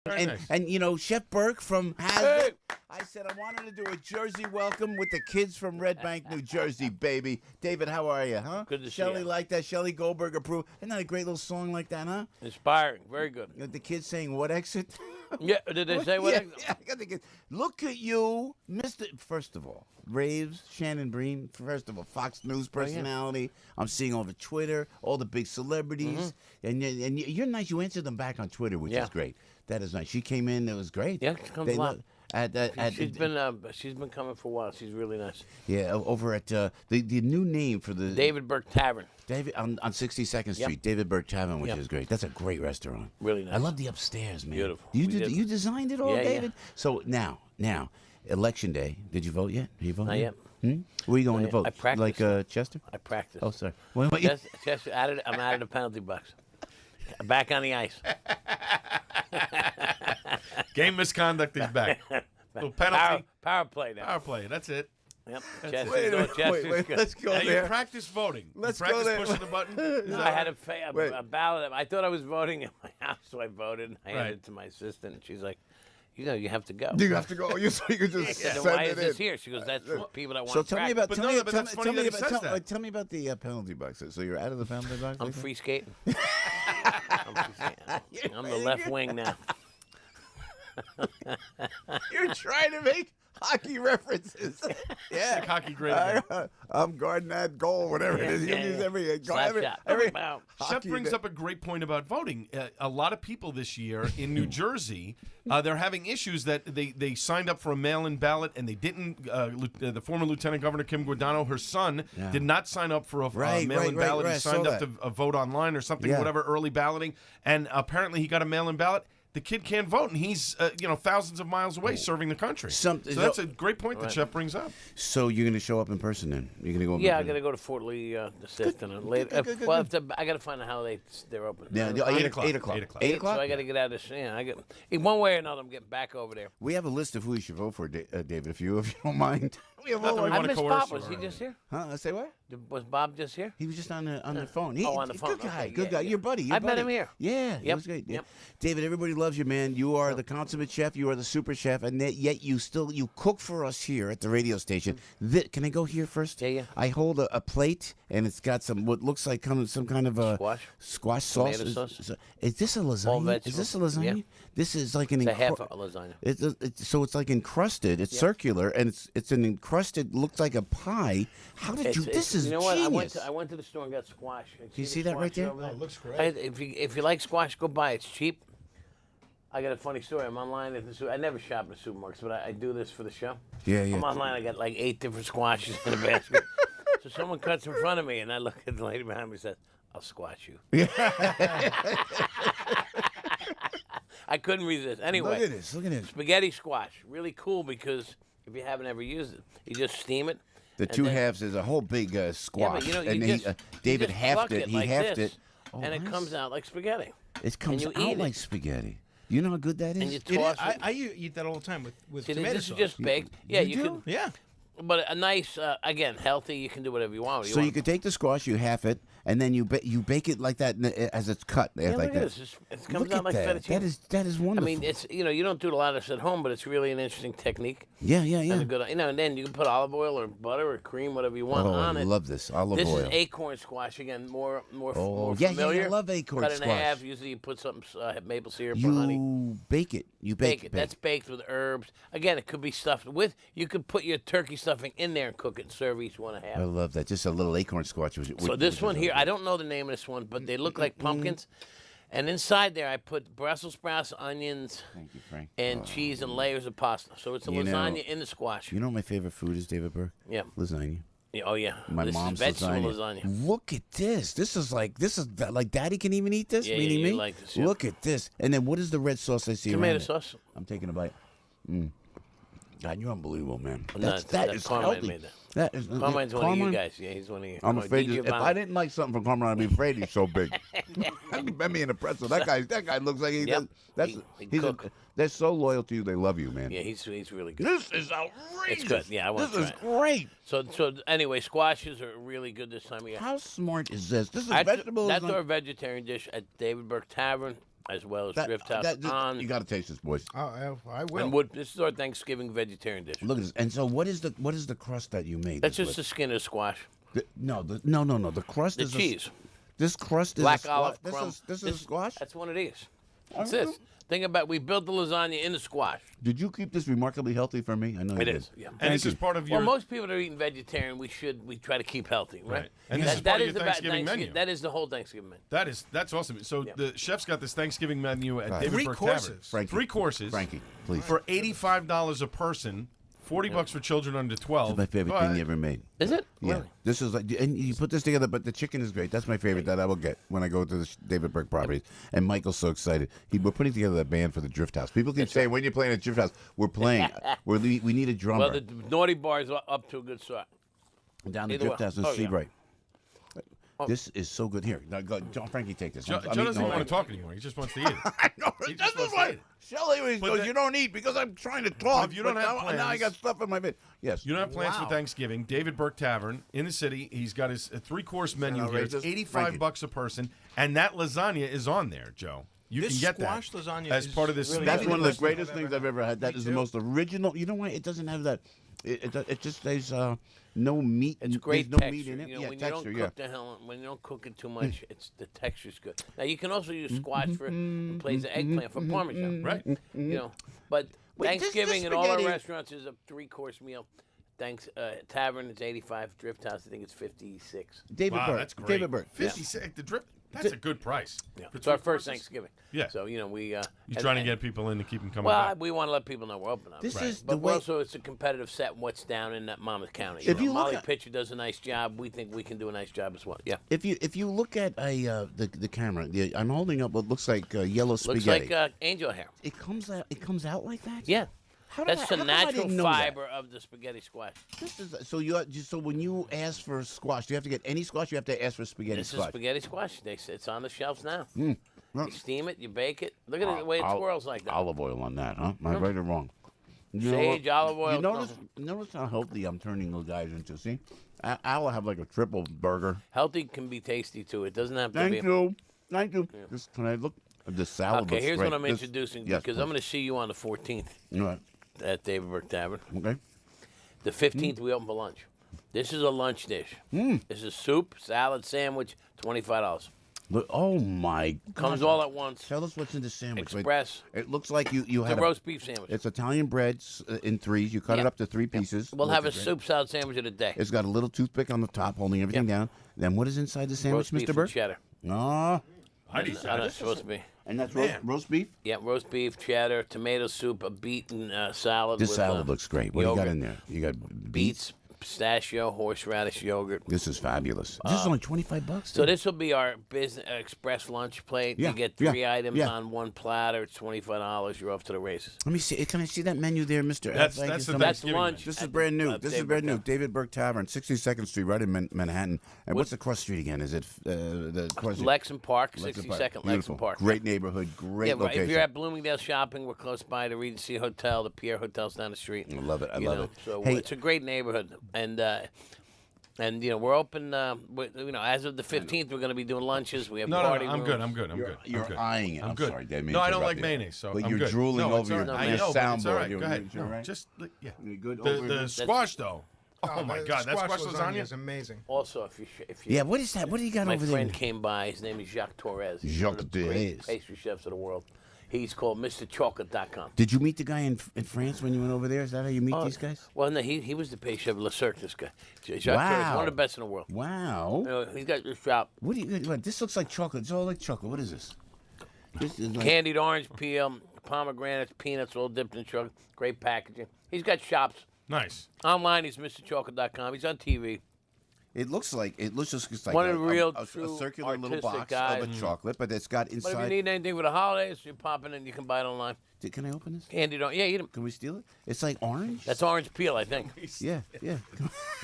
Very nice. And you know, Chef Burke from Hazard. I said I wanted to do a Jersey welcome with the kids from Red Bank, New Jersey, baby. David, how are you, huh? Good to see Shelley you. liked that. Shelley Goldberg approved. Isn't that a great little song like that, huh? Inspiring. Very good. The kids saying, what exit? Yeah, did they say what? Yeah, I got the kids. Look at you, Mr. First of all, Raves, Shannon Breen, first of all, Fox News personality. I'm seeing over Twitter, all the big celebrities. And you're nice. You answered them back on Twitter, which is great. That is nice. She came in. It was great. Yeah, she comes a lot. She's been coming for a while. She's really nice. Yeah, over at the new name for the David Burke Tavern. David on 62nd Street, David Burke Tavern, which is great. That's a great restaurant. Really nice. I love the upstairs, man. Beautiful. You designed it all, David. Yeah. So now, election day. Did you vote yet? Did you vote Not yet. Where are you going to vote? I practiced. Like Chester? I practiced. Oh, sorry. Chester added. I'm added a penalty box. Back on the ice. Game misconduct is back. Little penalty. Power play now. Power play. That's it. Yep. Wait, let's go Now, there. you practice voting. Let's you go practice there. pushing the button. I had a ballot. I thought I was voting in my house, so I voted. And I handed it to my assistant, and she's like, you have to go. You have to go. You could just I said, send why it is this in. here? She goes, that's for people that want So to tell me practice. about But tell me about the penalty box. So you're out of the penalty box? I'm free skating. I'm the left wing now. You're trying to make hockey references. Yeah. Make hockey great again. I'm guarding that goal, whatever it is. You use every Chef brings up a great point about voting. A lot of people this year in New Jersey, they're having issues that they signed up for a mail-in ballot and they didn't. The former Lieutenant Governor Kim Guadagno, her son, did not sign up for a mail-in ballot. He signed up to vote online or something, whatever, early balloting. And apparently he got a mail-in ballot. The kid can't vote, and he's thousands of miles away serving the country. So that's a great point that Chef brings up. So you're going to show up in person then? You're going to go? Yeah, I got to go to Fort Lee this afternoon. Later. Well, I got to find out how they're open. Yeah, 8 o'clock. 8 o'clock. 8 o'clock. So I got to get out of this. Yeah, in one way or another, I'm getting back over there. We have a list of who you should vote for, David, if you don't mind. We have I missed Bob. Was he just here? Huh? Say what? Was Bob just here? He was just on the phone. On the phone. Good guy. Okay, Good guy. Your buddy. I met him here. Yeah. It was great. Yep. David, everybody loves you, man. You are the consummate chef. You are the super chef, and yet you cook for us here at the radio station. Can I go here first? Yeah. I hold a plate, and it's got what looks like some kind of a squash sauce. Tomato sauce. Is this a lasagna? All vegetables. Is this a lasagna? Yeah. This is like an. It's a half a lasagna. So it's like encrusted. It's circular, and it's an encrusted. Looks like a pie. How did you? This is genius. You know what? I went to the store and got squash. Do you see that right there? Oh, it looks great. If you like squash, go buy it. It's cheap. I got a funny story. I'm online at the I never shop in supermarkets, but I do this for the show. Yeah. I'm online. I got like 8 different squashes in a basket. So someone cuts in front of me, and I look at the lady behind me and says, "I'll squash you." I couldn't resist. Anyway, Look at this. Spaghetti squash, really cool because if you haven't ever used it, you just steam it. The two halves is a whole big squash. Yeah, but and David halved it. He halved it. Oh, and it comes out like spaghetti. It comes out like spaghetti. You know how good that is? And you toss it. I eat that all the time with See, tomato this sauce. is just baked. Yeah, you do? can. Yeah. But a nice, again, healthy. You can do whatever you want. So you could take the squash, you half it, and then you bake it like that as it's cut. Yeah, like look that. at this. It comes Look out like at fettuccine. that is wonderful. I mean, it's you don't do a lot of this at home, but it's really an interesting technique. Yeah. And a good, and then you can put olive oil or butter or cream, whatever you want on I it. love this olive oil. This is acorn squash again, more yeah, familiar. I love acorn Cut squash. in half. Usually you put some maple syrup or honey. You bake it. You bake it. That's baked with herbs. Again, it could be stuffed with. You could put your turkey stuffing in there and cook it and serve each one a half. I love that. Just a little acorn squash. So this one here, I don't know the name of this one, but they look like pumpkins. And inside there, I put Brussels sprouts, onions, Thank you, Frank. and cheese and layers of pasta. So it's a lasagna in the squash. You know what my favorite food is, David Burke? Yeah. Lasagna. Yeah, oh yeah. My this mom's is vegetable lasagna. Look at this. This is like Daddy can even eat this. Yeah, meaning you me. like this, yeah. Look at this. And then what is the red sauce I see? Tomato around sauce. it? I'm taking a bite. God, you're unbelievable, man. That's Carmine healthy. made that. That is Carmine's one of you guys. Yeah, he's one of you. I'm afraid if I didn't like something from Carmine, I'd be afraid he's so big. I'd bet me in a pretzel. That guy looks like he does. They're so loyal to you. They love you, man. Yeah, he's really good. This is outrageous. It's good. Yeah, I want to try This is great. So anyway, squashes are really good this time of year. How smart is this? This is vegetable. That's our vegetarian dish at David Burke Tavern. as well as Drift House on. You got to taste this, boys. Oh, I will. And this is our Thanksgiving vegetarian dish. Look at this. And so, what is the crust that you made? That's just the skin of the squash. No. The crust The is cheese. This crust is Black a olive squash. crumb. This is squash. That's one of these. That's this. Think about we built the lasagna in the squash. Did you keep this remarkably healthy for me? I know It you is. did. Yeah. And this is part of your. Well, most people that are eating vegetarian, we try to keep healthy, right? And this is part of your the Thanksgiving menu. That is the whole Thanksgiving menu. That's awesome. So the chef's got this Thanksgiving menu at David 3 Burke courses. Tavern. Frankie. 3 courses. Frankie, please. For $85 a person, $40 for children under 12. This is my favorite thing you ever made. Is it? Yeah, Really? this is like, and you put this together, but the chicken is great. That's my favorite that I will get when I go to the David Burke properties. And Michael's so excited. We're putting together that band for the Drift House. People keep saying, when you're playing at Drift House, we're playing. We need a drummer. Well, the Naughty Bar is up to a good start. Down the either Drift way. House in Oh, yeah. Seabright. This is so good. Here, now go, John Frankie, take this. Joe I'm doesn't eating even all want of to it. talk anymore. He just wants to eat it. I know. He That's just wants to why eat it. Shelley always But goes, the- you don't eat because I'm trying to talk. if you don't but have now I plans- got stuff in my face. Yes. You don't have plans for Wow. Thanksgiving. David Burke Tavern in the city. He's got his 3-course menu here. It's outrageous? $85 a person, and that lasagna is on there, Joe. You This can get squash that lasagna as is part of this. really That's good. one of the Best thing greatest things I've ever had. That is the too. most original. You know why? It doesn't have that. It just there's no meat. It's there's great no texture. meat in it. You know, Yeah, when texture. you don't cook when you don't cook it too much, the texture's good. Now you can also use squash for in place of eggplant for parmesan, Right. You know, but Wait, Thanksgiving this at all our spaghetti- restaurants is a 3-course meal. Tavern is 85. Drift House I think it's 56. David Wow, Burke. that's great. David Burke. 56. The drip. That's a good price. Yeah. For It's our 3 first courses. Thanksgiving. Yeah. So you know we. You're and- trying to and- get people in to keep them coming Well, back. we want to let people know we're open up. This Right. is the But way. also, it's a competitive set. What's down in that Monmouth County? If you look Molly at- Pitcher does a nice job. We think we can do a nice job as well. Yeah. If you look at the camera, I'm holding up what looks like yellow Looks spaghetti. like angel hair. It comes out like that. Yeah. How did That's I- the how come I natural didn't know that? fiber of the spaghetti squash. This is so when you ask for squash, do you have to get any squash? You have to ask for spaghetti This is squash. spaghetti squash. It's on the shelves now. Mm. You steam it, you bake it. Look at the way it swirls like that. Olive oil on that, huh? Am I right or wrong? You know Sage, what? olive oil. You notice how healthy I'm turning those guys into. See, I'll have like a triple burger. Healthy can be tasty too. It doesn't have to Thank be. you. Just, can I look? The salad. Okay, looks here's great. what I'm This- introducing yes, because I'm going to see you on the 14th All right. at David Burke Tavern. Okay. The 15th we open for lunch. This is a lunch dish. This is soup, salad, sandwich, $25. Look, oh my God. Comes all at once. Tell us what's in the sandwich. Wait, Express. it looks like you It's had a roast beef sandwich. It's Italian bread in threes. You cut it Yeah. up to 3 pieces. We'll have a Looks great. soup salad sandwich of the day. It's got a little toothpick on the top, holding everything down. Then what is inside the sandwich, Roast beef Mr. and Burke? cheddar. Ah, I'd eat I that. know it's supposed to be. and that's Man. roast beef. Yeah, roast beef, cheddar, tomato soup, a beet and salad. This with, salad looks great. What do you got yogurt. in there? You got Beets, pistachio, horseradish, yogurt. This is fabulous. This is only $25. So this will be our business express lunch plate. Yeah, You get yeah, 3 items yeah. on one platter. It's $25. You're off to the races. Let me see. Can I see that menu there, Mr. That's Thank you the so much. That's Thanksgiving lunch. menu. This is at brand new. the, This is David brand Burke new. Tavern. David Burke Tavern, 62nd Street, right in Manhattan. And what's across the street again? Is it the across the- Lexington Park, Lexington 62nd Park. Lexington Beautiful. Park. Great neighborhood. Great Yeah, right. location. If you're at Bloomingdale shopping, we're close by the Regency Hotel, the Pierre Hotel's down the street. I love it. I You love know, it. So Hey, it's a great neighborhood, and you know we're open. As of the 15th, we're going to be doing lunches. We have No, party I'm rooms. good. I'm good. I'm You're, good. you're I'm good. eyeing it. I'm I'm good. sorry, didn't mean No, to I don't interrupt like you. mayonnaise, so But I'm you're good. drooling No, over it's your, all right. your I know, but it's all soundboard. right. You're- Go ahead. you're No, right? just yeah. You good The over the here? squash though. Oh my the God, that squash lasagna is amazing. Also, if you Yeah, what is that? What do you got my over friend there? came by. His name is Jacques Torres. He's Jacques one of the great Torres. pastry chefs of the world. He's called MrChocolate.com. Did you meet the guy in France when you went over there? Is that how you meet these guys? Well, no, he was the pastry chef of Le Cirque, this guy. Jacques Torres, Wow. one of the best in the world. Wow. He's got this shop. What do you? What, this looks like chocolate. It's all like chocolate. What is this? This is like, Candied orange peel, pomegranates, peanuts, all dipped in chocolate. Great packaging. He's got shops. Nice. Online, he's MrChocolate.com. He's on TV. it looks just like One of the real a true circular little artistic box guys. of a chocolate, but it's got But if inside. you need anything for the holidays, you pop it in. You can buy it online. Can I open this? Candied orange. Yeah, eat them. Can we steal it? It's like orange. That's orange peel, I think. Yeah, yeah.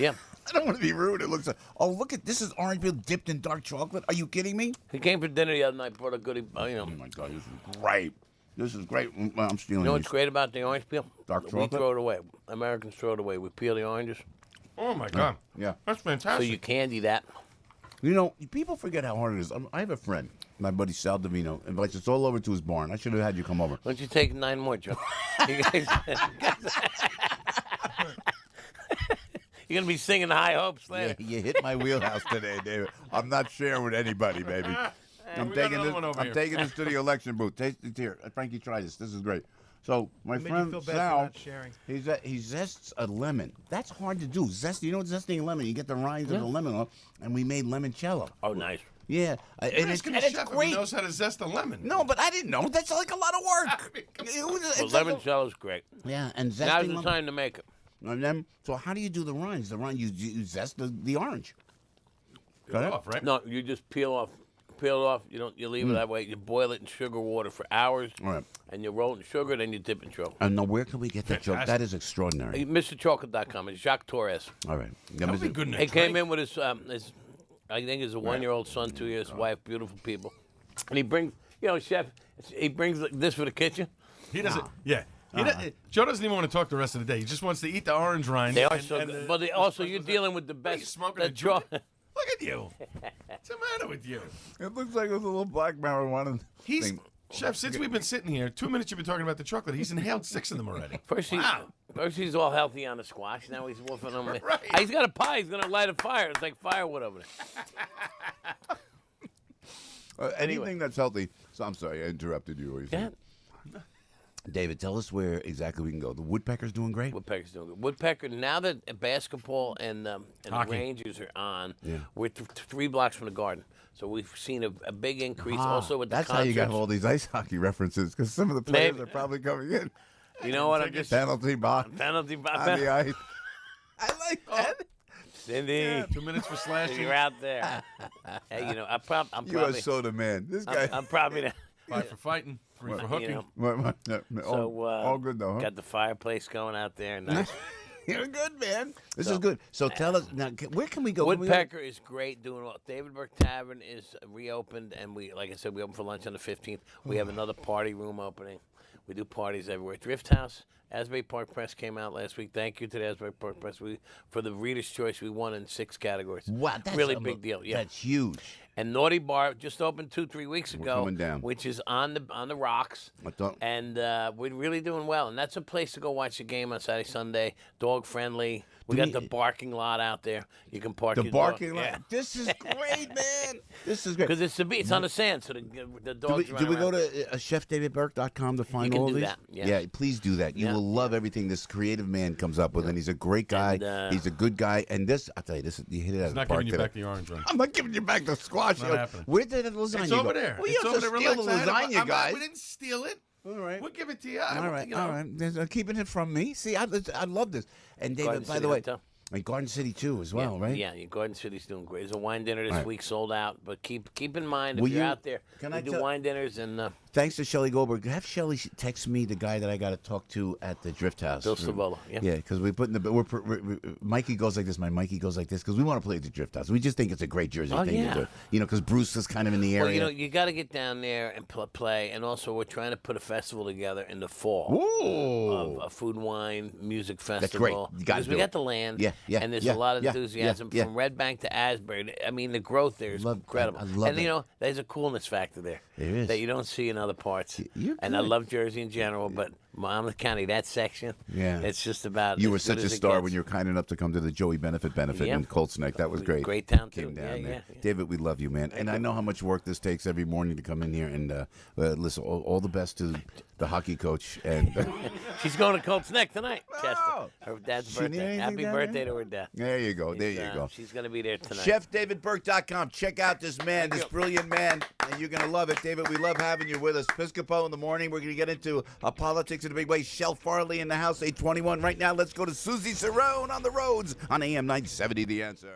Yeah. I don't want to be rude. It looks like. Oh, look at this! Is orange peel dipped in dark chocolate? Are you kidding me? He came for dinner the other night, brought a goodie. Oh my God, this is great. This is great. I'm stealing. You know what's these. great about the orange peel? Dark We chocolate? throw it away. Americans throw it away. We peel the oranges. Oh my God. Yeah. That's So fantastic. you candy that. You know, people forget how hard it is. I have a friend, my buddy Sal Davino, invites us all over to his barn. I should have had you come over. Why don't you take 9 more, Joe? You guys- You're gonna be singing High Hopes Yeah, later. you hit my wheelhouse today, David. I'm not sharing with anybody, baby. I'm we got another one over I'm here. taking this to the election booth. Taste it here. Frankie, try this. This is great. So my Made you friend feel bad for Sal, not sharing. he zests a lemon. That's hard to do. You know what zesting a lemon? You get the rinds of the lemon off, and we made limoncello. Oh, nice. Yeah, and Asking it's the chef if he great. knows how to zest a lemon. No, but I didn't know. That's like a lot of work. Well, It's like limoncello's great. yeah, and zesting Now's the lemon. time to make it. And then, so how do you do the rinds? The rind, you zest the orange. Cut it off, right? No, you just peel off. Peel it off. You leave it that way. You boil it in sugar water for hours. All right. And you roll it in sugar, then you dip in chocolate. And now, where can we get that joke? That is extraordinary. MrChocolate.com. It's Jacques Torres. All right. That would be good in a He came drink. in with his I think his 1-year-old son, 2 years, wife, beautiful people. And he brings, chef, he brings this for the kitchen. He doesn't. Yeah. Joe doesn't even want to talk the rest of the day. He just wants to eat the orange rind. They are and- so and good. the- But also, you're dealing with the What are you best. smoking that a joint? cho- Look at you. What's the matter with you? It looks like there's a little black marijuana He's thing. chef. Since we've been sitting here, 2 minutes you've been talking about the chocolate. He's inhaled 6 of them already. First, Wow. he's all healthy on the squash. Now he's wolfing them. Right. He's got a pie. He's going to light a fire. It's like firewood over there. Anything that's healthy. So I'm sorry, I interrupted you. What were you saying? David, tell us where exactly we can go. The Woodpecker's doing great. Woodpecker's doing good. Woodpecker, now that basketball and the Hockey. Rangers are on, Yeah. we're 3 blocks from the Garden. So we've seen a big increase also with That's the how you got concerts. all these ice hockey references, because some of the players Maybe. are probably coming in. You know what? I'm just Penalty box penalty on the ice. I like that. Cindy, 2 minutes for slashing. you're out there. Hey, I'm You are probably so the man. This guy. I'm probably the, 5 for fighting. 3 for hooking. so all good though. Huh? got the fireplace going out there. Nice. You're good, man. This is good. So tell us now, where can we go? Can we- Woodpecker is great doing well. David Burke Tavern is reopened, and like I said, we open for lunch on the 15th. We have another party room opening. We do parties everywhere. Drift House, Asbury Park Press came out last week. Thank you to the Asbury Park Press. For the Reader's Choice, we won in 6 categories. Wow, that's really big deal. Yeah, That's huge. and Naughty Bar just opened 2-3 weeks ago, coming down. which is on the rocks, I thought- and we're really doing well. And that's a place to go watch the game on Saturday, Sunday. Dog friendly. We got the barking lot out there. You can park The your barking dog. lot. Yeah. This is great, man. This is great. Because it's on the sand, so the dogs run Do we go around. to chefdavidburke.com to find can all do these? that, yes. Yeah, please do that. You Yeah. will love everything this creative man comes up with, and he's a great guy. And, he's a good guy, and this, I'll tell you, this you hit it out He's of the not park giving you today. back the orange one. I'm not giving you back the squash. Not happening. Where did the lasagna It's go? over there. Well, It's you over have to there. steal the Relax. lasagna, guys. We didn't steal it. All right. We'll give it to you. All right, all right. Keeping it from me. See, I love this. And David, Garden by City the way, Hotel. and Garden City too, as well, yeah, right? Yeah, Garden City's doing great. There's a wine dinner this All right. week, sold out. But keep in mind, if Will you're you- out there, can we I do tell- wine dinners and Thanks to Shelley Goldberg. Have Shelley text me the guy that I got to talk to at the Drift House. Bill Savola. Yeah. Yeah, because we put in the Mikey goes like this. My Mikey goes like this because we want to play at the Drift House. We just think it's a great Jersey thing yeah. to do. Because Bruce is kind of in the Well, area. you got to get down there and play. And also, we're trying to put a festival together in the fall. Ooh. A food, wine, music festival. That's great. You gotta Because we do got it. the land. Yeah, yeah, And there's yeah, a lot of yeah, enthusiasm yeah, from Red Bank to Asbury. I mean, the growth there is incredible. I love and it. there's a coolness factor there. There is. That you don't see in other parts. You're and I good. love Jersey in general, but Monmouth County, that section. Yeah. It's just about. You as were good such a as it star gets. when you were kind enough to come to the Joey benefit Yeah. in Colts Neck. That was great. Great town, too. Came down Yeah, there. yeah. David, we love you, man. And I know how much work this takes every morning to come in here. And listen, all the best to the hockey coach. And She's going to Colts Neck tonight, Chester. Oh. Her dad's She need birthday. anything Happy down birthday there? to her dad. there you go. There you go. She's going to be there tonight. ChefDavidBurke.com. Check out this man, this brilliant man, and you're going to love it. David, we love having you with us. Piscopo in the morning. We're going to get into politics in a big way. Shel Farley in the house, 821. Right now, let's go to Susie Cerrone on the roads on AM 970, The Answer.